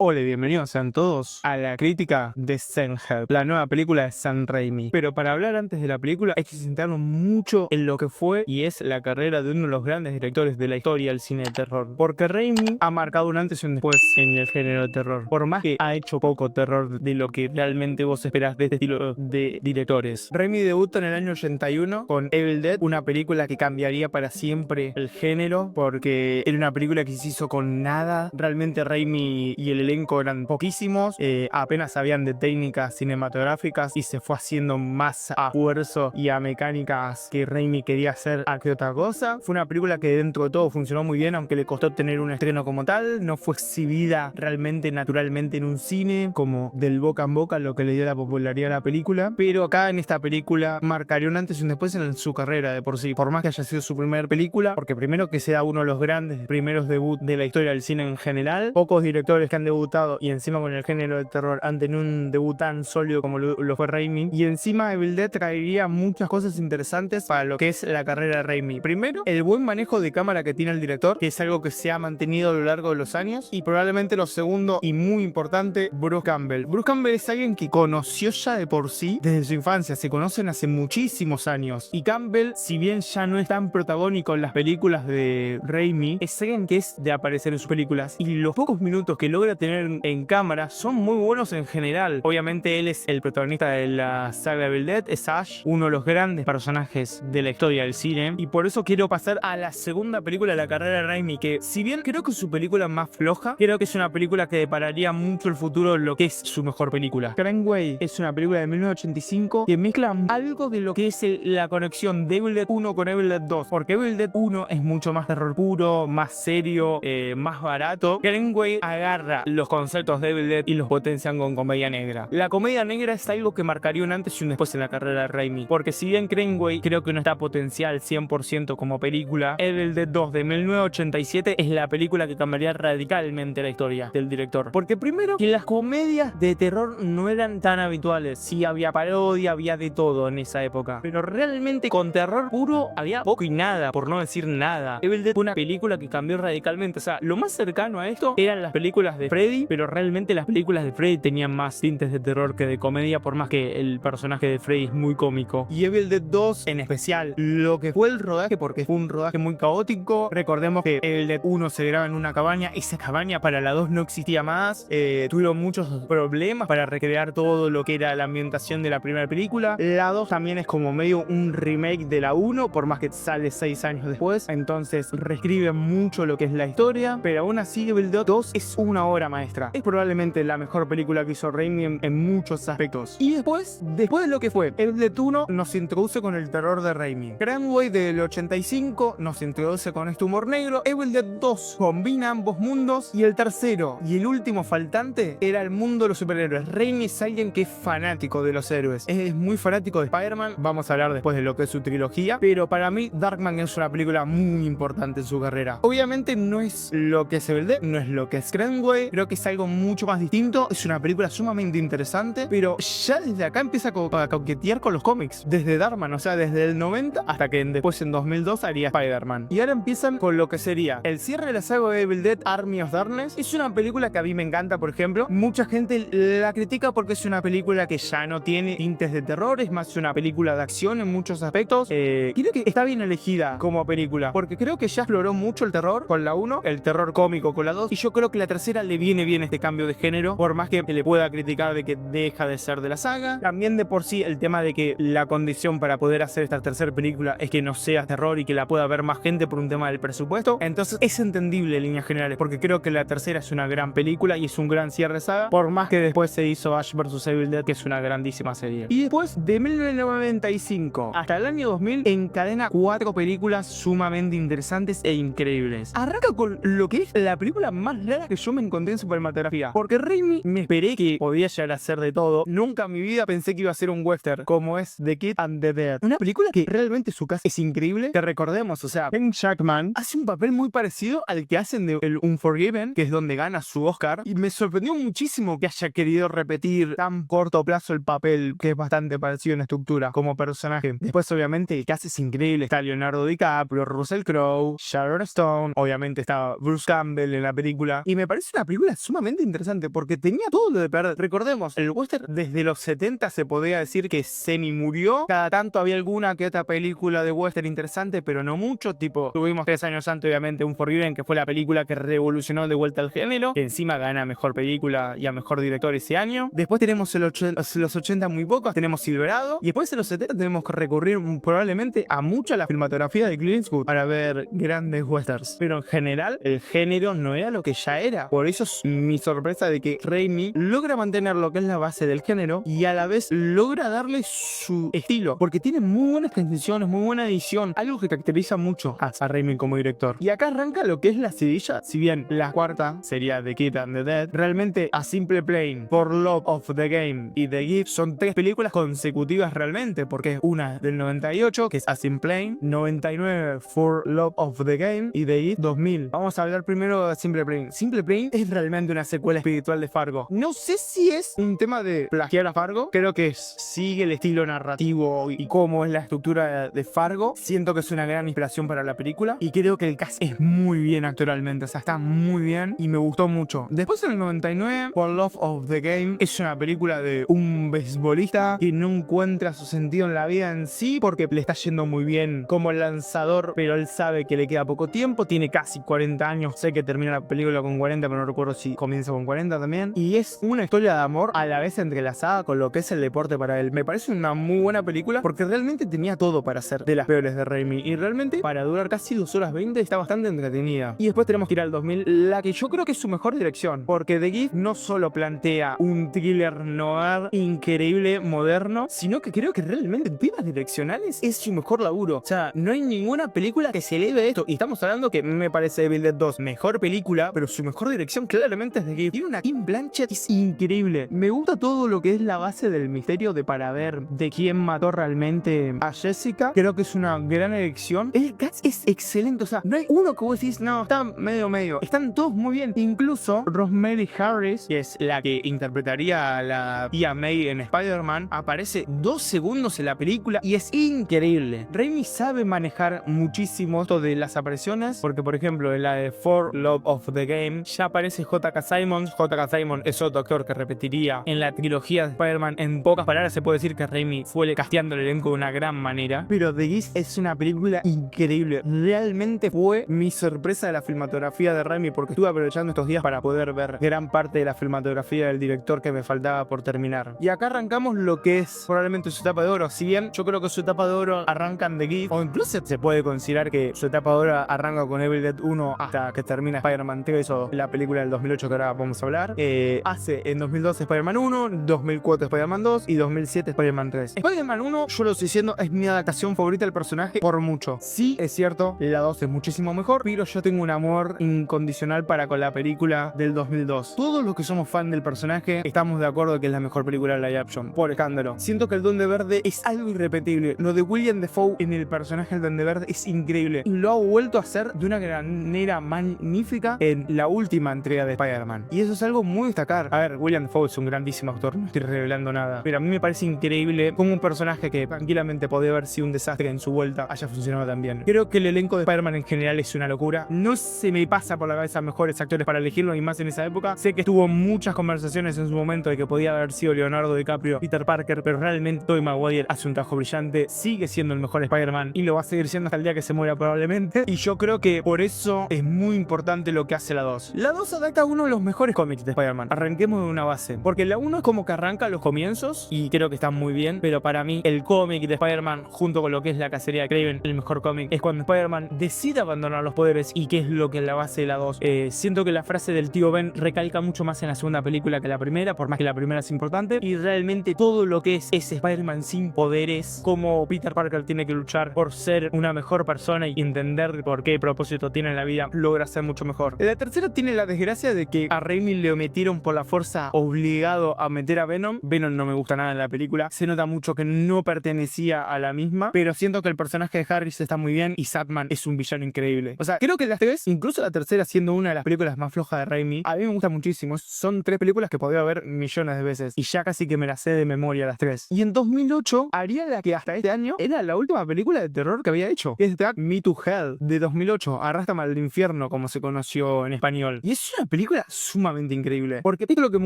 Hola y bienvenidos sean todos a la crítica de Help, la nueva película de Sam Raimi. Pero para hablar antes de la película hay que centrarnos mucho en lo que fue y es la carrera de uno de los grandes directores de la historia del cine de terror. Porque Raimi ha marcado un antes y un después en el género de terror. Por más que ha hecho poco terror de lo que realmente vos esperás de este estilo de directores. Raimi debuta en el año 81 con Evil Dead, una película que cambiaría para siempre el género porque era una película que se hizo con nada. Realmente Raimi y el elenco eran poquísimos, apenas sabían de técnicas cinematográficas y se fue haciendo más a esfuerzo y a mecánicas que Raimi quería hacer a que otra cosa. Fue una película que dentro de todo funcionó muy bien, aunque le costó tener un estreno como tal. No fue exhibida realmente naturalmente en un cine como del boca en boca, lo que le dio la popularidad a la película. Pero acá en esta película marcaría un antes y un después en su carrera de por sí, por más que haya sido su primera película, porque primero que sea uno de los grandes primeros debuts de la historia del cine en general. Pocos directores que han debutado y encima con el género de terror han tenido un debut tan sólido como lo fue Raimi. Y encima Evil Dead traería muchas cosas interesantes para lo que es la carrera de Raimi. Primero, el buen manejo de cámara que tiene el director, que es algo que se ha mantenido a lo largo de los años. Y probablemente lo segundo y muy importante, Bruce Campbell. Bruce Campbell es alguien que conoció ya de por sí desde su infancia, se conocen hace muchísimos años. Y Campbell, si bien ya no es tan protagónico en las películas de Raimi, es alguien que es de aparecer en sus películas. Y los pocos minutos que logra tener en cámara son muy buenos en general. Obviamente él es el protagonista de la saga Evil Dead, es Ash, uno de los grandes personajes de la historia del cine. Y por eso quiero pasar a la segunda película de la carrera de Raimi, que si bien creo que es su película más floja, creo que es una película que depararía mucho el futuro de lo que es su mejor película. Craneway es una película de 1985 que mezcla algo de lo que es la conexión de Evil Dead 1 con Evil Dead 2, porque Evil Dead 1 es mucho más terror puro, más serio, más barato. Craneway agarra los conceptos de Evil Dead y los potencian con comedia negra. La comedia negra es algo que marcaría un antes y un después en la carrera de Raimi, porque si bien Craneway creo que no está potencial 100% como película, Evil Dead 2 de 1987 es la película que cambiaría radicalmente la historia del director. Porque primero, que las comedias de terror no eran tan habituales. Sí, había parodia, había de todo en esa época, pero realmente con terror puro había poco y nada, por no decir nada. Evil Dead fue una película que cambió radicalmente. O sea, lo más cercano a esto eran las películas de Freddy, pero realmente las películas de Freddy tenían más tintes de terror que de comedia, por más que el personaje de Freddy es muy cómico. Y Evil Dead 2 en especial, lo que fue el rodaje, porque fue un rodaje muy caótico. Recordemos que Evil Dead 1 se graba en una cabaña, esa cabaña para la 2 no existía más, tuvieron muchos problemas para recrear todo lo que era la ambientación de la primera película. La 2 también es como medio un remake de la 1, por más que sale 6 años después, entonces reescribe mucho lo que es la historia, pero aún así Evil Dead 2 es una obra maestra. Es probablemente la mejor película que hizo Raimi en muchos aspectos. Y después de lo que fue Evil Dead 1 nos introduce con el terror de Raimi. Craneway del 85 nos introduce con este humor negro. Evil Dead 2 combina ambos mundos. Y el tercero y el último faltante era el mundo de los superhéroes. Raimi es alguien que es fanático de los héroes. Es muy fanático de Spider-Man. Vamos a hablar después de lo que es su trilogía. Pero para mí Darkman es una película muy importante en su carrera. Obviamente no es lo que es Evil Dead, no es lo que es Craneway. Creo que es algo mucho más distinto. Es una película sumamente interesante, pero ya desde acá empieza a coquetear con los cómics. Desde Darkman, o sea, desde el 90 hasta que después en 2002 haría Spider-Man. Y ahora empiezan con lo que sería el cierre de la saga de Evil Dead, Army of Darkness. Es una película que a mí me encanta, por ejemplo. Mucha gente la critica porque es una película que ya no tiene tintes de terror, es más una película de acción en muchos aspectos. Creo que está bien elegida como película, porque creo que ya exploró mucho el terror con la 1, el terror cómico con la 2, y yo creo que la tercera le viene bien este cambio de género, por más que se le pueda criticar de que deja de ser de la saga. También de por sí el tema de que la condición para poder hacer esta tercera película es que no sea terror y que la pueda ver más gente por un tema del presupuesto. Entonces es entendible en líneas generales, porque creo que la tercera es una gran película y es un gran cierre de saga, por más que después se hizo Ash vs Evil Dead, que es una grandísima serie. Y después de 1995 hasta el año 2000 encadena 4 películas sumamente interesantes e increíbles. Arranca con lo que es la película más rara que yo me encontré en cinematografía, porque Raimi me esperé que podía llegar a ser de todo. Nunca en mi vida pensé que iba a ser un western como es The Kid and the Dead, una película que realmente su cast es increíble. Que recordemos, o sea, Hugh Jackman hace un papel muy parecido al que hacen de el Unforgiven, que es donde gana su Oscar, y me sorprendió muchísimo que haya querido repetir tan corto plazo el papel, que es bastante parecido en estructura como personaje. Después obviamente el cast es increíble, está Leonardo DiCaprio, Russell Crowe, Sharon Stone, obviamente está Bruce Campbell en la película, y me parece una película película sumamente interesante porque tenía todo lo de perder. Recordemos, el western desde los 70 se podía decir que semi murió. Cada tanto había alguna que otra película de western interesante, pero no mucho. Tipo, tuvimos 3 años antes, obviamente, Unforgiven, que fue la película que revolucionó de vuelta al género, que encima gana mejor película y a mejor director ese año. Después tenemos los 80 muy pocos, tenemos Silverado. Y después en los 70 tenemos que recurrir probablemente a mucha la filmografía de Clint Eastwood para ver grandes westerns. Pero en general, el género no era lo que ya era. Por eso es mi sorpresa de que Raimi logra mantener lo que es la base del género y a la vez logra darle su estilo. Porque tiene muy buenas transiciones, muy buena edición. Algo que caracteriza mucho a Raimi como director. Y acá arranca lo que es la seguidilla. Si bien la cuarta sería The Kid and the Dead, realmente A Simple Plan, For Love of the Game y The Gift son 3 películas consecutivas realmente. Porque es una del 98, que es A Simple Plan, 99 For Love of the Game y The Gift 2000. Vamos a hablar primero de Simple Plan. Simple Plan es realmente una secuela espiritual de Fargo. No sé si es un tema de plagiar a Fargo. Creo que sigue el estilo narrativo y cómo es la estructura de Fargo. Siento que es una gran inspiración para la película y creo que el cast es muy bien actualmente. O sea, está muy bien y me gustó mucho. Después en el 99, For Love of the Game es una película de un beisbolista que no encuentra su sentido en la vida en sí porque le está yendo muy bien como lanzador, pero él sabe que le queda poco tiempo. Tiene casi 40 años. Sé que termina la película con 40, pero no recuerdo si comienza con 40 también. Y es una historia de amor a la vez entrelazada con lo que es el deporte para él. Me parece una muy buena película porque realmente tenía todo para ser de las peores de Raimi. Y realmente para durar casi 2 horas 20 está bastante entretenida. Y después tenemos que ir al 2000, la que yo creo que es su mejor dirección. Porque The Gift no solo plantea un thriller noir increíble, moderno, sino que creo que realmente en temas direccionales es su mejor laburo. O sea, no hay ninguna película que se eleve a esto. Y estamos hablando que me parece Evil Dead 2 mejor película, pero su mejor dirección claramente es The Gift. Tiene una Kim Blanchett, es increíble. Me gusta todo lo que es la base del misterio de para ver de quién mató realmente a Jessica. Creo que es una gran elección. El cast es excelente. O sea, no hay uno que vos decís, no, está medio. Están todos muy bien. Incluso Rosemary Harris, que es la que interpretaría a la tía May en Spider-Man, aparece 2 segundos en la película y es increíble. Raimi sabe manejar muchísimo esto de las apariciones, porque por ejemplo en la de For Love of the Game ya aparece J.K. Simmons. J.K. Simmons es otro actor que repetiría en la trilogía de Spider-Man. En pocas palabras se puede decir que Raimi fue casteando el elenco de una gran manera. Pero The Gift es una película increíble. Realmente fue mi sorpresa de la filmografía de Raimi, porque estuve aprovechando estos días para poder ver gran parte de la filmografía del director que me faltaba por terminar. Y acá arrancamos lo que es probablemente su etapa de oro. Si bien yo creo que su etapa de oro arranca en The Gift, o incluso se puede considerar que su etapa de oro arranca con Evil Dead 1 hasta que termina Spider-Man 3 o la película del 2008 que ahora vamos a hablar. Hace en 2012 Spider-Man 1, 2004 Spider-Man 2 y 2007 Spider-Man 3. Spider-Man 1, yo lo estoy diciendo, es mi adaptación favorita del personaje por mucho. Sí, es cierto, la 2 es muchísimo mejor, pero yo tengo un amor incondicional para con la película del 2002. Todos los que somos fan del personaje estamos de acuerdo que es la mejor película de live action, por escándalo. Siento que el Duende Verde es algo irrepetible. Lo de William Dafoe en el personaje del Duende Verde es increíble y lo ha vuelto a hacer de una manera magnífica en la última entrega de Spider-Man. Y eso es algo muy destacar. A ver, William Dafoe es un grandísimo actor, no estoy revelando nada, pero a mí me parece increíble cómo un personaje que tranquilamente podría haber sido un desastre en su vuelta haya funcionado tan bien. Creo que el elenco de Spider-Man en general es una locura. No se me pasa por la cabeza mejores actores para elegirlo, y más en esa época. Sé que estuvo muchas conversaciones en su momento de que podía haber sido Leonardo DiCaprio, Peter Parker, pero realmente Tobey Maguire hace un trabajo brillante, sigue siendo el mejor Spider-Man y lo va a seguir siendo hasta el día que se muera probablemente. Y yo creo que por eso es muy importante lo que hace la 2. La 2 adapta uno de los mejores cómics de Spider-Man. Arranquemos de una base, porque la 1 es como que arranca los comienzos y creo que está muy bien, pero para mí el cómic de Spider-Man junto con lo que es la cacería de Kraven, el mejor cómic, es cuando Spider-Man decide abandonar los poderes, y que es lo que es la base de la 2. Siento que la frase del tío Ben recalca mucho más en la segunda película que la primera, por más que la primera es importante, y realmente todo lo que es ese Spider-Man sin poderes, como Peter Parker tiene que luchar por ser una mejor persona y entender por qué propósito tiene en la vida, logra ser mucho mejor. La tercera tiene la desgracia de que a Raimi le metieron por la fuerza obligado a meter a Venom. Venom no me gusta nada en la película, se nota mucho que no pertenecía a la misma, pero siento que el personaje de Harris está muy bien y Sandman es un villano increíble. O sea, creo que las tres, incluso la tercera siendo una de las películas más flojas de Raimi, a mí me gusta muchísimo. Son 3 películas que podría ver millones de veces y ya casi que me las sé de memoria las 3. Y en 2008 haría la que hasta este año era la última película de terror que había hecho, que es Drag Me to Hell de 2008, Arrástrame al infierno como se conoció en español. Y es una película película sumamente increíble. Porque es lo que me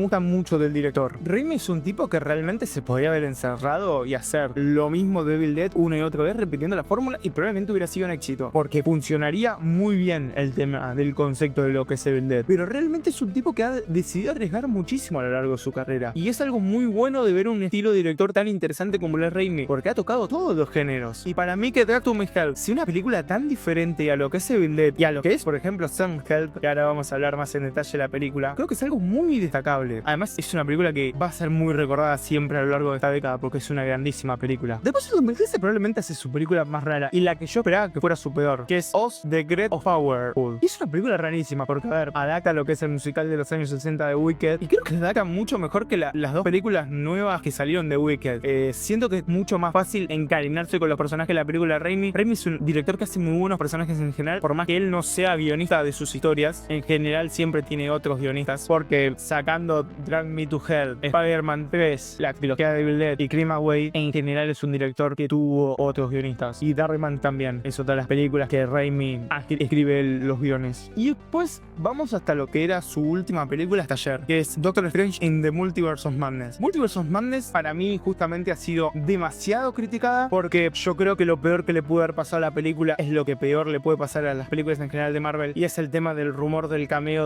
gusta mucho del director. Raimi es un tipo que realmente se podría haber encerrado y hacer lo mismo de Evil Dead una y otra vez repitiendo la fórmula y probablemente hubiera sido un éxito. Porque funcionaría muy bien el tema del concepto de lo que es Evil Dead. Pero realmente es un tipo que ha decidido arriesgar muchísimo a lo largo de su carrera. Y es algo muy bueno de ver un estilo de director tan interesante como el Raimi. Porque ha tocado todos los géneros. Y para mí que Drag to My Help, si una película tan diferente a lo que es Evil Dead y a lo que es, por ejemplo, Some Help, que ahora vamos a hablar más en detalle de la película, creo que es algo muy destacable. Además, es una película que va a ser muy recordada siempre a lo largo de esta década porque es una grandísima película. Después, en 2013 probablemente hace su película más rara y la que yo esperaba que fuera su peor, que es Oz, The Great of Powerful. Y es una película rarísima porque, a ver, adapta lo que es el musical de los años 60 de Wicked y creo que la adapta mucho mejor que las dos películas nuevas que salieron de Wicked. Siento que es mucho más fácil encariñarse con los personajes de la película de Raimi. Raimi es un director que hace muy buenos personajes en general, por más que él no sea guionista de sus historias, en general siempre tiene otros guionistas, porque sacando Drag Me to Hell, Spider-Man 3, la trilogía de Evil Dead y Scream Away, en general es un director que tuvo otros guionistas. Y Darryman también es otra de las películas que Raimi escribe los guiones. Y después vamos hasta lo que era su última película hasta ayer, que es Doctor Strange in the Multiverse of Madness. Multiverse of Madness para mí justamente ha sido demasiado criticada porque yo creo que lo peor que le pudo haber pasado a la película es lo que peor le puede pasar a las películas en general de Marvel, y es el tema del rumor del cameo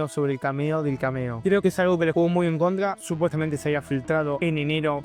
sobre el cameo del cameo. Creo que es algo que le jugó muy en contra. Supuestamente se había filtrado en enero,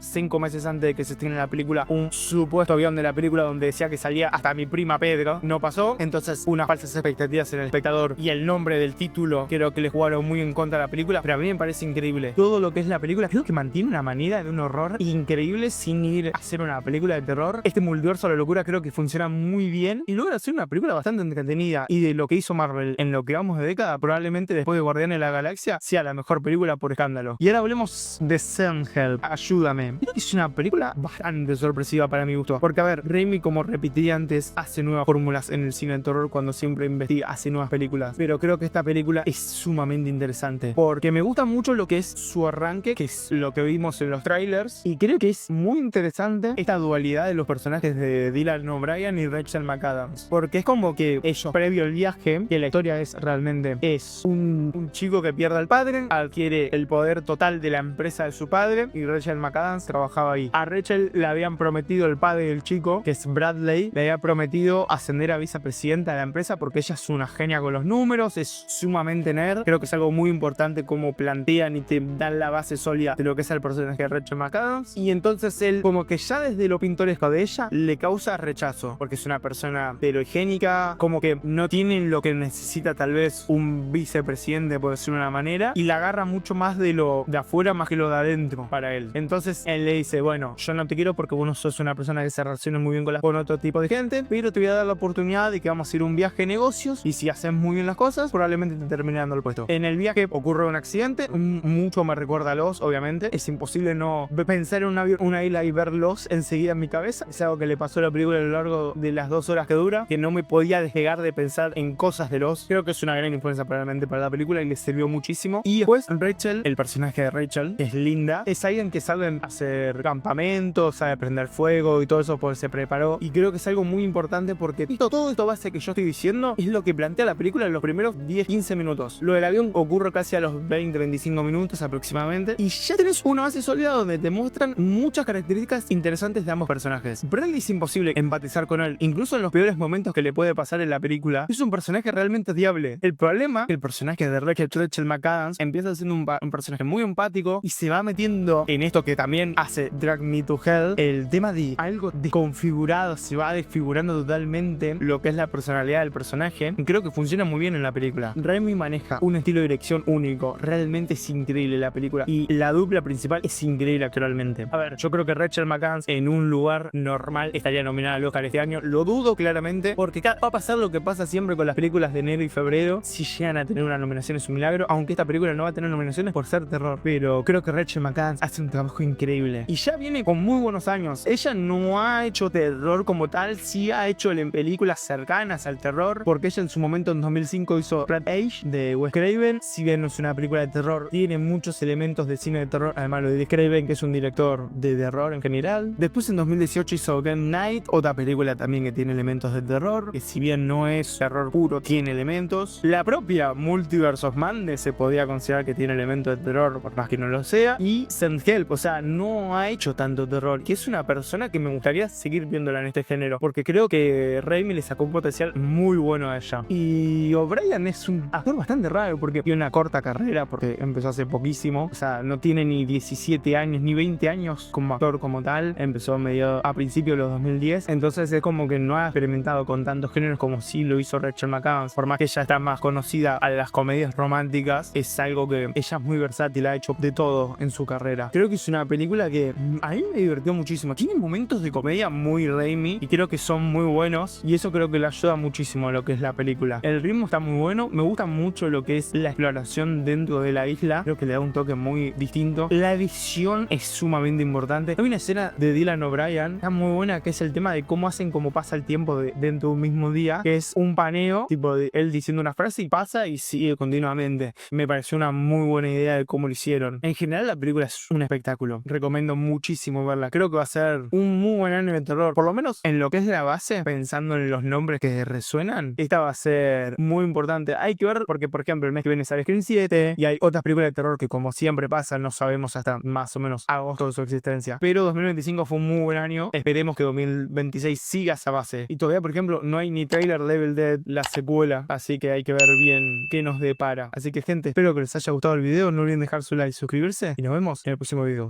5 meses antes de que se estrene la película, un supuesto guión de la película donde decía que salía hasta mi prima Pedro. No pasó, entonces unas falsas expectativas en el espectador y el nombre del título creo que le jugaron muy en contra a la película, pero a mí me parece increíble todo lo que es la película. Creo que mantiene una manera de un horror increíble sin ir a hacer una película de terror. Este multiverso de la locura creo que funciona muy bien y logra hacer una película bastante entretenida, y de lo que hizo Marvel en lo que vamos de década, probablemente después de Guardianes de la Galaxia sea la mejor película por escándalo. Y ahora hablemos de Some Help, Ayúdame. Creo que es una película bastante sorpresiva para mi gusto, porque a ver, Raimi, como repetí antes, hace nuevas fórmulas en el cine de terror cuando siempre investiga, hace nuevas películas, pero creo que esta película es sumamente interesante porque me gusta mucho lo que es su arranque, que es lo que vimos en los trailers, y creo que es muy interesante esta dualidad de los personajes de Dylan O'Brien y Rachel McAdams, porque es como que ellos, previo al viaje, que la historia es realmente un chico que pierde al padre, adquiere el poder total de la empresa de su padre, y Rachel McAdams trabajaba ahí. A Rachel le habían prometido, el padre del chico, que es Bradley, le había prometido ascender a vicepresidenta de la empresa porque ella es una genia con los números, es sumamente nerd. Creo que es algo muy importante como plantean y te dan la base sólida de lo que es el personaje de Rachel McAdams. Y entonces él, como que ya desde lo pintoresco de ella, le causa rechazo porque es una persona heterogénica, como que no tiene lo que necesita tal vez un vicepresidente, por decirlo de una manera, y la agarra mucho más de lo de afuera más que lo de adentro para él. Entonces él le dice, bueno, yo no te quiero porque vos no sos una persona que se relaciona muy bien con otro tipo de gente, pero te voy a dar la oportunidad de que vamos a ir a un viaje de negocios, y si haces muy bien las cosas, probablemente te termine dando el puesto. En el viaje ocurre un accidente, mucho me recuerda a Los, obviamente. Es imposible no pensar en una isla y verlos enseguida en mi cabeza. Es algo que le pasó a la película a lo largo de las 2 horas que dura, que no me podía despegar de pensar en cosas de Los. Creo que es una gran influencia probablemente para la película y le sirvió muchísimo. Y después Rachel, el personaje de Rachel, es linda, es alguien que sabe hacer campamentos, sabe prender fuego y todo eso porque se preparó, y creo que es algo muy importante porque todo esto base que yo estoy diciendo es lo que plantea la película en los primeros 10-15 minutos. Lo del avión ocurre casi a los 20-25 minutos aproximadamente, y ya tenés una base sólida donde te muestran muchas características interesantes de ambos personajes. Bradley es imposible empatizar con él, incluso en los peores momentos que le puede pasar en la película. Es un personaje realmente odiable. El problema es que el personaje de Rachel McAdams empieza siendo un personaje muy empático y se va metiendo en esto que también hace Drag Me to Hell, el tema de algo desconfigurado, se va desfigurando totalmente lo que es la personalidad del personaje, y creo que funciona muy bien en la película. Raimi maneja un estilo de dirección único, realmente es increíble la película, y la dupla principal es increíble actualmente. A ver, yo creo que Rachel McAdams en un lugar normal estaría nominada al Oscar este año, lo dudo claramente, porque va a pasar lo que pasa siempre con las películas de enero y febrero. Si llegan a tener una nominación es un milagro, aunque esta película no va a tener nominaciones por ser terror, pero creo que Rachel McAdams hace un trabajo increíble y ya viene con muy buenos años. Ella no ha hecho terror como tal, sí ha hecho en películas cercanas al terror, porque ella en su momento en 2005 hizo Red Age de Wes Craven. Si bien no es una película de terror, tiene muchos elementos de cine de terror, además lo de Wes Craven, que es un director de terror en general. Después en 2018 hizo Game Night, otra película también que tiene elementos de terror, que si bien no es terror puro, tiene elementos. La propia Multiverse of Madness se podía considerar que tiene elementos de terror, por más que no lo sea. Y Sandhelp, o sea, no ha hecho tanto terror, que es una persona que me gustaría seguir viéndola en este género, porque creo que Raimi le sacó un potencial muy bueno a ella. Y O'Brien es un actor bastante raro, porque tiene una corta carrera, porque empezó hace poquísimo, o sea, no tiene ni 17 años, ni 20 años como actor como tal, empezó a principios de los 2010, entonces es como que no ha experimentado con tantos géneros como sí lo hizo Rachel McAdams, por más que ella está más conocida a las comedias románticas, es algo que ella es muy versátil, ha hecho de todo en su carrera. Creo que es una película que a mí me divirtió muchísimo, tiene momentos de comedia muy Raimi y creo que son muy buenos, y eso creo que le ayuda muchísimo a lo que es la película. El ritmo está muy bueno, me gusta mucho lo que es la exploración dentro de la isla, creo que le da un toque muy distinto. La edición es sumamente importante. Hay una escena de Dylan O'Brien, está muy buena, que es el tema de cómo hacen como pasa el tiempo dentro de un mismo día, que es un paneo, tipo de él diciendo una frase y pasa y sigue continuamente. Me pareció una muy buena idea de cómo lo hicieron. En general la película es un espectáculo, recomiendo muchísimo verla, creo que va a ser un muy buen anime de terror, por lo menos en lo que es la base, pensando en los nombres que resuenan, esta va a ser muy importante. Hay que ver porque, por ejemplo, el mes que viene sale Scream 7 y hay otras películas de terror que, como siempre pasa, no sabemos hasta más o menos agosto de su existencia. Pero 2025 fue un muy buen año, esperemos que 2026 siga esa base. Y todavía, por ejemplo, no hay ni trailer de Evil Dead, la secuela, así que hay que ver bien qué nos depara. Así que, gente, espero que les haya gustado el video, no olviden dejar su like y suscribirse y nos vemos en el próximo video.